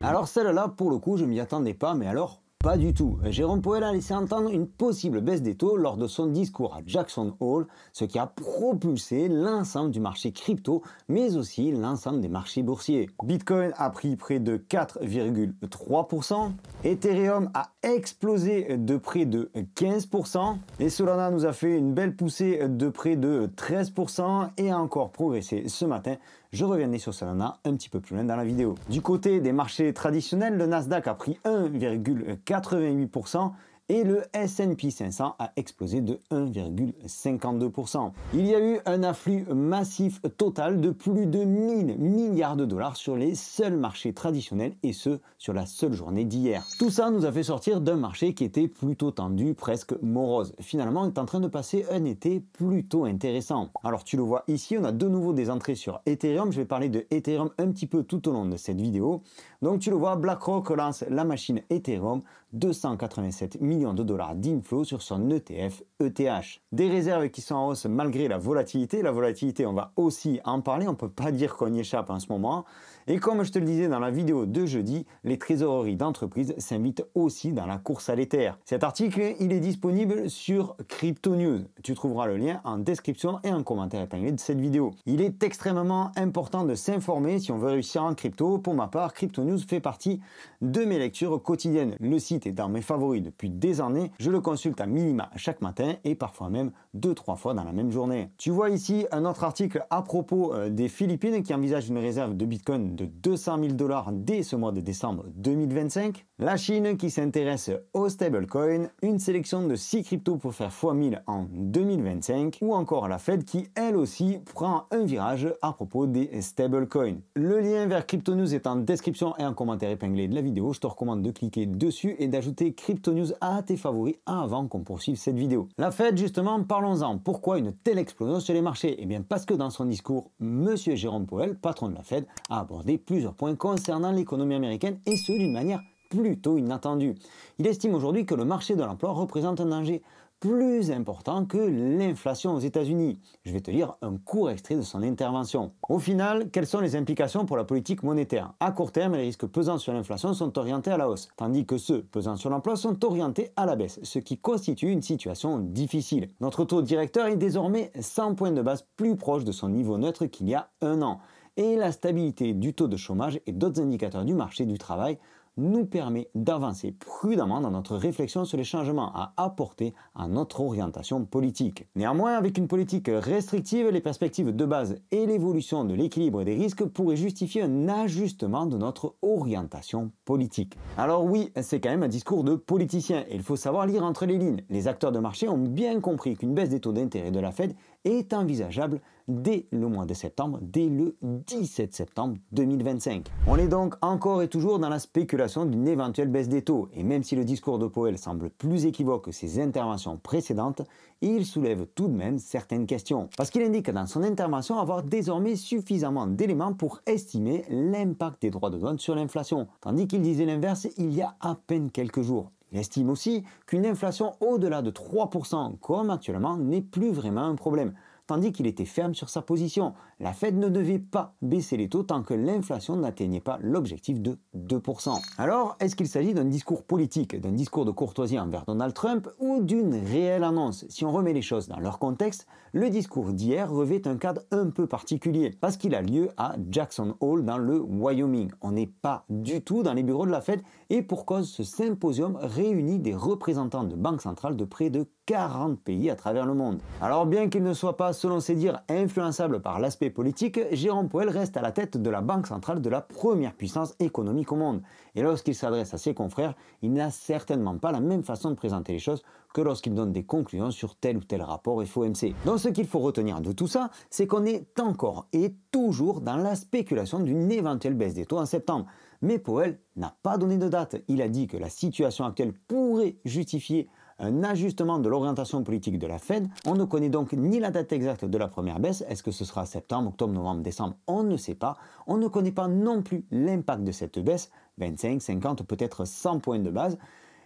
Alors celle-là, pour le coup, je m'y attendais pas, mais alors pas du tout. Jérôme Powell a laissé entendre une possible baisse des taux lors de son discours à Jackson Hole, ce qui a propulsé l'ensemble du marché crypto, mais aussi l'ensemble des marchés boursiers. Bitcoin a pris près de 4,3%, Ethereum a explosé de près de 15%, et Solana nous a fait une belle poussée de près de 13% et a encore progressé ce matin. Je reviendrai sur Solana un petit peu plus loin dans la vidéo. Du côté des marchés traditionnels, le Nasdaq a pris 1,88% et le S&P 500 a explosé de 1,52%. Il y a eu un afflux massif total de plus de 1000 milliards de dollars sur les seuls marchés traditionnels et ce, sur la seule journée d'hier. Tout ça nous a fait sortir d'un marché qui était plutôt tendu, presque morose. Finalement, on est en train de passer un été plutôt intéressant. Alors tu le vois ici, on a de nouveau des entrées sur Ethereum. Je vais parler de Ethereum un petit peu tout au long de cette vidéo. Donc tu le vois, BlackRock lance la machine Ethereum, 287 millions de dollars d'inflow sur son ETF ETH. Des réserves qui sont en hausse malgré la volatilité. La volatilité, on va aussi en parler, on ne peut pas dire qu'on y échappe en ce moment. Et comme je te le disais dans la vidéo de jeudi, les trésoreries d'entreprise s'invitent aussi dans la course à l'Ether. Cet article, il est disponible sur Crypto News. Tu trouveras le lien en description et en commentaire épinglé de cette vidéo. Il est extrêmement important de s'informer si on veut réussir en crypto. Pour ma part, Crypto News fait partie de mes lectures quotidiennes. Le site est dans mes favoris depuis des années. Je le consulte à minima chaque matin et parfois même 2-3 fois dans la même journée. Tu vois ici un autre article à propos des Philippines qui envisagent une réserve de Bitcoin de 200 000 dollars dès ce mois de décembre 2025. La Chine qui s'intéresse aux stablecoins, une sélection de 6 cryptos pour faire x1000 en 2025 ou encore la Fed qui elle aussi prend un virage à propos des stablecoins. Le lien vers Crypto News est en description et en commentaire épinglé de la vidéo. Je te recommande de cliquer dessus et d'ajouter Crypto News à tes favoris avant qu'on poursuive cette vidéo. La Fed justement, parlons-en. Pourquoi une telle explosion sur les marchés? Eh bien parce que dans son discours, Monsieur Jérôme Powell, patron de la Fed, a abordé plusieurs points concernant l'économie américaine et ce d'une manière plutôt inattendue. Il estime aujourd'hui que le marché de l'emploi représente un danger plus important que l'inflation aux États-Unis. Je vais te lire un court extrait de son intervention. Au final, quelles sont les implications pour la politique monétaire? À court terme, les risques pesant sur l'inflation sont orientés à la hausse, tandis que ceux pesant sur l'emploi sont orientés à la baisse, ce qui constitue une situation difficile. Notre taux directeur est désormais 100 points de base plus proche de son niveau neutre qu'il y a un an. Et la stabilité du taux de chômage et d'autres indicateurs du marché du travail nous permet d'avancer prudemment dans notre réflexion sur les changements à apporter à notre orientation politique. Néanmoins, avec une politique restrictive, les perspectives de base et l'évolution de l'équilibre des risques pourraient justifier un ajustement de notre orientation politique. Alors oui, c'est quand même un discours de politicien et il faut savoir lire entre les lignes. Les acteurs de marché ont bien compris qu'une baisse des taux d'intérêt de la Fed est envisageable dès le mois de septembre, dès le 17 septembre 2025. On est donc encore et toujours dans la spéculation d'une éventuelle baisse des taux, et même si le discours de Powell semble plus équivoque que ses interventions précédentes, il soulève tout de même certaines questions. Parce qu'il indique dans son intervention avoir désormais suffisamment d'éléments pour estimer l'impact des droits de douane sur l'inflation, tandis qu'il disait l'inverse il y a à peine quelques jours. Il estime aussi qu'une inflation au-delà de 3% comme actuellement n'est plus vraiment un problème, tandis qu'il était ferme sur sa position. La Fed ne devait pas baisser les taux tant que l'inflation n'atteignait pas l'objectif de 2%. Alors, est-ce qu'il s'agit d'un discours politique, d'un discours de courtoisie envers Donald Trump ou d'une réelle annonce? Si on remet les choses dans leur contexte, le discours d'hier revêt un cadre un peu particulier, parce qu'il a lieu à Jackson Hole dans le Wyoming. On n'est pas du tout dans les bureaux de la Fed et pour cause, ce symposium réunit des représentants de banques centrales de près de 40 pays à travers le monde. Alors bien qu'il ne soit pas, selon ses dires, influençable par l'aspect politique, Jérôme Powell reste à la tête de la banque centrale de la première puissance économique au monde. Et lorsqu'il s'adresse à ses confrères, il n'a certainement pas la même façon de présenter les choses que lorsqu'il donne des conclusions sur tel ou tel rapport FOMC. Donc ce qu'il faut retenir de tout ça, c'est qu'on est encore et toujours dans la spéculation d'une éventuelle baisse des taux en septembre. Mais Powell n'a pas donné de date. Il a dit que la situation actuelle pourrait justifier un ajustement de l'orientation politique de la Fed. On ne connaît donc ni la date exacte de la première baisse, est-ce que ce sera septembre, octobre, novembre, décembre, on ne sait pas. On ne connaît pas non plus l'impact de cette baisse, 25, 50, peut-être 100 points de base.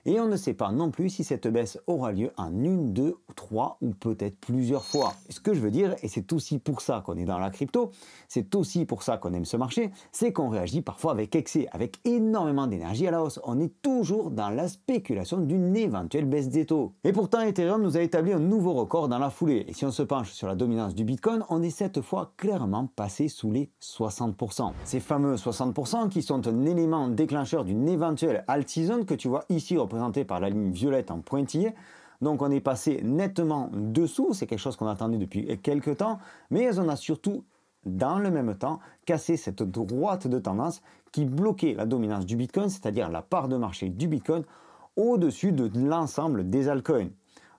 Et on ne sait pas non plus si cette baisse aura lieu en une, deux, trois ou peut-être plusieurs fois. Et ce que je veux dire, et c'est aussi pour ça qu'on est dans la crypto, c'est aussi pour ça qu'on aime ce marché, c'est qu'on réagit parfois avec excès, avec énormément d'énergie à la hausse. On est toujours dans la spéculation d'une éventuelle baisse des taux. Et pourtant, Ethereum nous a établi un nouveau record dans la foulée. Et si on se penche sur la dominance du Bitcoin, on est cette fois clairement passé sous les 60%. Ces fameux 60% qui sont un élément déclencheur d'une éventuelle alt season que tu vois ici représenté par la ligne violette en pointillé. Donc on est passé nettement dessous, c'est quelque chose qu'on attendait depuis quelques temps, mais on a surtout, dans le même temps, cassé cette droite de tendance qui bloquait la dominance du Bitcoin, c'est-à-dire la part de marché du Bitcoin, au-dessus de l'ensemble des altcoins.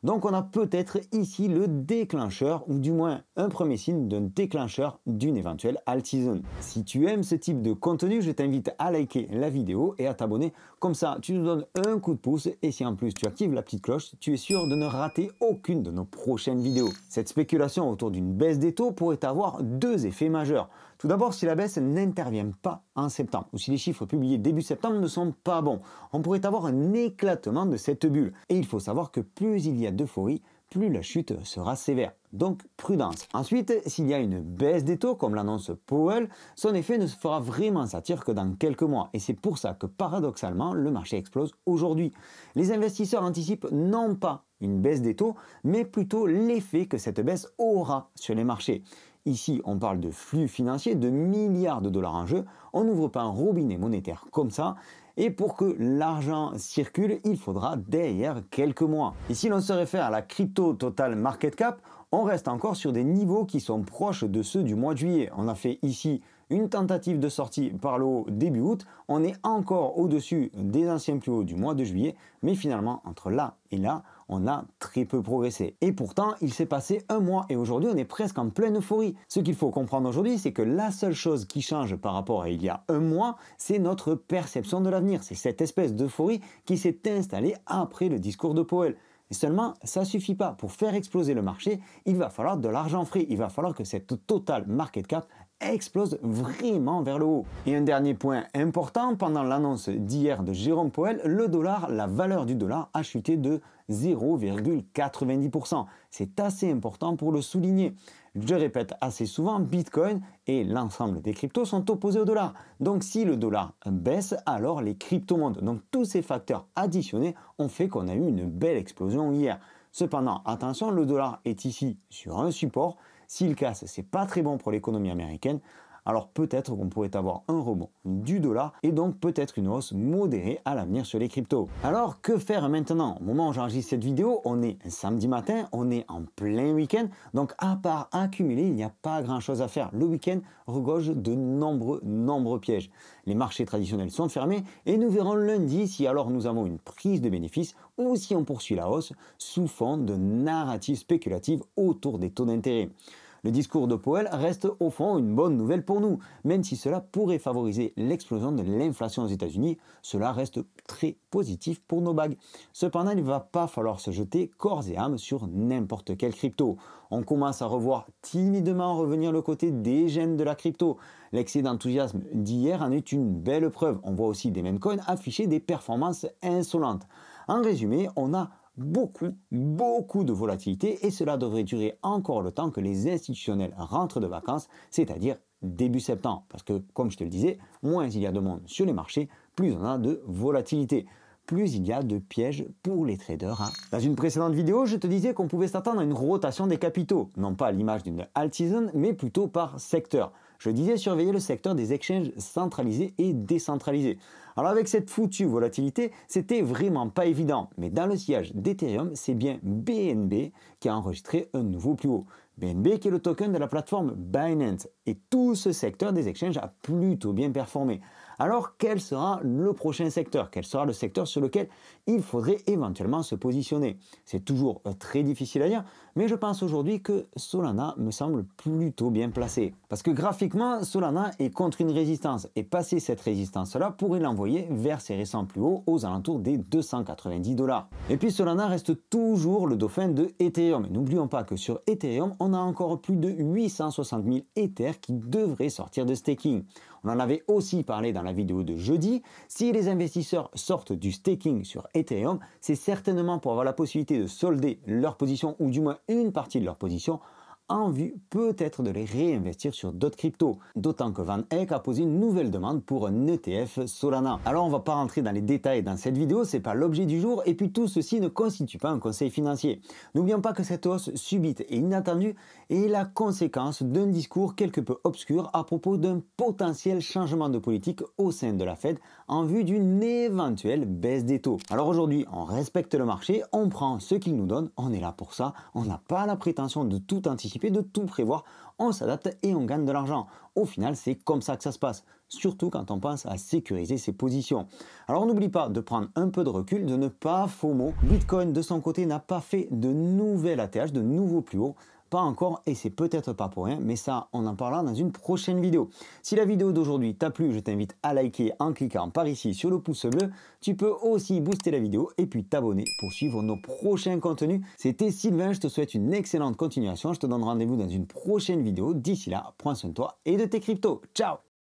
Donc on a peut-être ici le déclencheur, ou du moins un premier signe d'un déclencheur d'une éventuelle alt season. Si tu aimes ce type de contenu, je t'invite à liker la vidéo et à t'abonner. Comme ça, tu nous donnes un coup de pouce et si en plus tu actives la petite cloche, tu es sûr de ne rater aucune de nos prochaines vidéos. Cette spéculation autour d'une baisse des taux pourrait avoir deux effets majeurs. Tout d'abord, si la baisse n'intervient pas en septembre, ou si les chiffres publiés début septembre ne sont pas bons, on pourrait avoir un éclatement de cette bulle. Et il faut savoir que plus il y a d'euphorie, plus la chute sera sévère. Donc prudence. Ensuite, s'il y a une baisse des taux, comme l'annonce Powell, son effet ne se fera vraiment sentir que dans quelques mois. Et c'est pour ça que paradoxalement, le marché explose aujourd'hui. Les investisseurs anticipent non pas une baisse des taux, mais plutôt l'effet que cette baisse aura sur les marchés. Ici, on parle de flux financiers, de milliards de dollars en jeu. On n'ouvre pas un robinet monétaire comme ça. Et pour que l'argent circule, il faudra derrière quelques mois. Et si l'on se réfère à la crypto total market cap, on reste encore sur des niveaux qui sont proches de ceux du mois de juillet. On a fait ici une tentative de sortie par le haut début août. On est encore au-dessus des anciens plus hauts du mois de juillet. Mais finalement, entre là et là, on a très peu progressé. Et pourtant, il s'est passé un mois et aujourd'hui, on est presque en pleine euphorie. Ce qu'il faut comprendre aujourd'hui, c'est que la seule chose qui change par rapport à il y a un mois, c'est notre perception de l'avenir. C'est cette espèce d'euphorie qui s'est installée après le discours de Powell. Et seulement, ça ne suffit pas. Pour faire exploser le marché, il va falloir de l'argent frais. Il va falloir que cette total market cap explose vraiment vers le haut. Et un dernier point important, pendant l'annonce d'hier de Jérôme Powell, le dollar, la valeur du dollar a chuté de 0,90%. C'est assez important pour le souligner. Je répète assez souvent, Bitcoin et l'ensemble des cryptos sont opposés au dollar. Donc si le dollar baisse, alors les cryptos montent. Donc tous ces facteurs additionnés ont fait qu'on a eu une belle explosion hier. Cependant, attention, le dollar est ici sur un support. S'il casse, c'est pas très bon pour l'économie américaine. Alors peut-être qu'on pourrait avoir un rebond du dollar et donc peut-être une hausse modérée à l'avenir sur les cryptos. Alors que faire maintenant? Au moment où j'enregistre cette vidéo, on est samedi matin, on est en plein week-end. Donc à part accumuler, il n'y a pas grand-chose à faire. Le week-end regorge de nombreux pièges. Les marchés traditionnels sont fermés et nous verrons lundi si alors nous avons une prise de bénéfices ou si on poursuit la hausse sous fond de narratives spéculatives autour des taux d'intérêt. Le discours de Powell reste au fond une bonne nouvelle pour nous, même si cela pourrait favoriser l'explosion de l'inflation aux États-Unis, cela reste très positif pour nos bagues. Cependant, il ne va pas falloir se jeter corps et âme sur n'importe quelle crypto. On commence à revoir timidement revenir le côté des gènes de la crypto. L'excès d'enthousiasme d'hier en est une belle preuve. On voit aussi des meme coins afficher des performances insolentes. En résumé, on a beaucoup de volatilité et cela devrait durer encore le temps que les institutionnels rentrent de vacances, c'est-à-dire début septembre. Parce que, comme je te le disais, moins il y a de monde sur les marchés, plus on a de volatilité. Plus il y a de pièges pour les traders. Dans une précédente vidéo, je te disais qu'on pouvait s'attendre à une rotation des capitaux, non pas à l'image d'une alt season, mais plutôt par secteur. Je disais surveiller le secteur des exchanges centralisés et décentralisés. Alors avec cette foutue volatilité, c'était vraiment pas évident. Mais dans le sillage d'Ethereum, c'est bien BNB qui a enregistré un nouveau plus haut. BNB qui est le token de la plateforme Binance. Et tout ce secteur des exchanges a plutôt bien performé. Alors quel sera le prochain secteur? Quel sera le secteur sur lequel il faudrait éventuellement se positionner? C'est toujours très difficile à dire, mais je pense aujourd'hui que Solana me semble plutôt bien placé. Parce que graphiquement, Solana est contre une résistance et passer cette résistance-là pourrait l'envoyer vers ses récents plus hauts aux alentours des 290 $. Et puis Solana reste toujours le dauphin de Ethereum. N'oublions pas que sur Ethereum, on a encore plus de 860 000 Ethers qui devraient sortir de staking. On en avait aussi parlé dans la vidéo de jeudi. Si les investisseurs sortent du staking sur Ethereum, c'est certainement pour avoir la possibilité de solder leur position ou du moins une partie de leur position en vue peut-être de les réinvestir sur d'autres cryptos. D'autant que Van Eck a posé une nouvelle demande pour un ETF Solana. Alors on va pas rentrer dans les détails dans cette vidéo, c'est pas l'objet du jour et puis tout ceci ne constitue pas un conseil financier. N'oublions pas que cette hausse subite et inattendue est la conséquence d'un discours quelque peu obscur à propos d'un potentiel changement de politique au sein de la Fed en vue d'une éventuelle baisse des taux. Alors aujourd'hui, on respecte le marché, on prend ce qu'il nous donne, on est là pour ça, on n'a pas la prétention de tout anticiper, de tout prévoir, on s'adapte et on gagne de l'argent. Au final, c'est comme ça que ça se passe, surtout quand on pense à sécuriser ses positions. Alors n'oublie pas de prendre un peu de recul, de ne pas FOMO. Bitcoin de son côté n'a pas fait de nouvel ATH, de nouveau plus haut. Pas encore et c'est peut-être pas pour rien, mais ça on en parlera dans une prochaine vidéo. Si la vidéo d'aujourd'hui t'a plu, je t'invite à liker en cliquant par ici sur le pouce bleu. Tu peux aussi booster la vidéo et puis t'abonner pour suivre nos prochains contenus. C'était Sylvain, je te souhaite une excellente continuation. Je te donne rendez-vous dans une prochaine vidéo. D'ici là, prends soin de toi et de tes cryptos. Ciao!